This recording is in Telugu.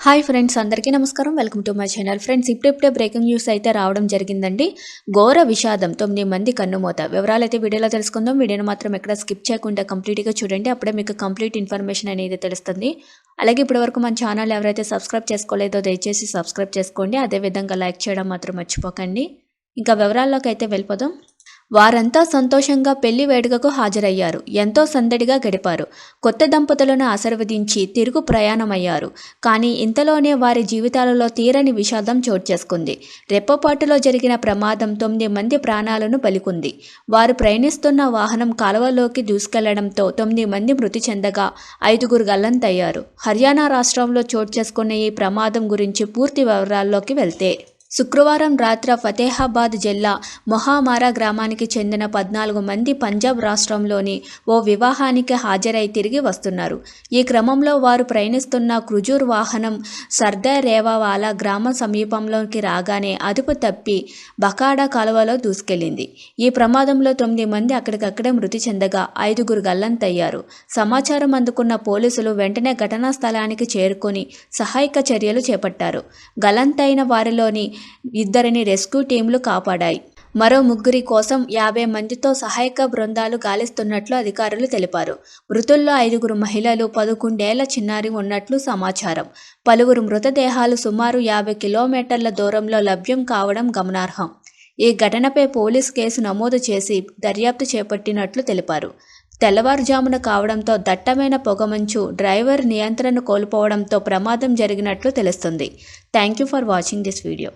హాయ్ ఫ్రెండ్స్, అందరికీ నమస్కారం. Welcome to my channel. Friends, ఇప్పుడే బ్రేకింగ్ న్యూస్ అయితే రావడం జరిగిందండి. ఘోర విషాదం, 9 మంది కన్నుమూత. వివరాలు అయితే వీడియోలో తెలుసుకుందాం. వీడియోని మాత్రం ఎక్కడ స్కిప్ చేయకుండా కంప్లీట్గా చూడండి. అప్పుడే మీకు కంప్లీట్ ఇన్ఫర్మేషన్ అనేది తెలుస్తుంది. అలాగే ఇప్పటివరకు మన ఛానల్ ఎవరైతే సబ్స్క్రైబ్ చేసుకోలేదో దయచేసి సబ్స్క్రైబ్ చేసుకోండి. అదేవిధంగా లైక్ చేయడం మాత్రం మర్చిపోకండి. ఇంకా వివరాల్లోకి అయితే వెళ్ళిపోదాం. వారంతా సంతోషంగా పెళ్లి వేడుకకు హాజరయ్యారు. ఎంతో సందడిగా గడిపారు. కొత్త దంపతులను ఆశీర్వదించి తిరుగు ప్రయాణమయ్యారు. కానీ ఇంతలోనే వారి జీవితాలలో తీరని విషాదం చోటు చేసుకుంది. రెప్పపాటులో జరిగిన ప్రమాదం 9 మంది ప్రాణాలను బలికొంది. వారు ప్రయాణిస్తున్న వాహనం కాలువలోకి దూసుకెళ్లడంతో 9 మంది మృతి చెందగా 5గురు గల్లంతయ్యారు. హర్యానా రాష్ట్రంలో చోటు చేసుకున్న ఈ ప్రమాదం గురించి పూర్తి వివరాల్లోకి వెళ్తే, శుక్రవారం రాత్రి ఫతేహాబాద్ జిల్లా మొహామారా గ్రామానికి చెందిన 14 మంది పంజాబ్ రాష్ట్రంలోని ఓ వివాహానికి హాజరై తిరిగి వస్తున్నారు. ఈ క్రమంలో వారు ప్రయాణిస్తున్న క్రూజర్ వాహనం సర్దార్ రేవావాలా గ్రామ సమీపంలోకి రాగానే అదుపు తప్పి బకాడా కాలువలో దూసుకెళ్లింది. ఈ ప్రమాదంలో 9 మంది అక్కడికక్కడే మృతి చెందగా 5గురు గల్లంతయ్యారు. సమాచారం అందుకున్న పోలీసులు వెంటనే ఘటనా స్థలానికి చేరుకొని సహాయక చర్యలు చేపట్టారు. గల్లంతైన వారిలోని 2 రెస్క్యూ టీంలు కాపాడాయి. మరో 3 కోసం 50 మందితో సహాయక బృందాలు గాలిస్తున్నట్లు అధికారులు తెలిపారు. మృతుల్లో 5గురు మహిళలు, 11 ఏళ్ల చిన్నారి ఉన్నట్లు సమాచారం. పలువురు మృతదేహాలు సుమారు 50 కిలోమీటర్ల దూరంలో లభ్యం కావడం గమనార్హం. ఈ ఘటనపై పోలీసు కేసు నమోదు చేసి దర్యాప్తు చేపట్టినట్లు తెలిపారు. తెల్లవారుజామున కావడంతో దట్టమైన పొగమంచు, డ్రైవర్ నియంత్రణ కోల్పోవడంతో ప్రమాదం జరిగినట్లు తెలుస్తుంది. Thank you for watching this video.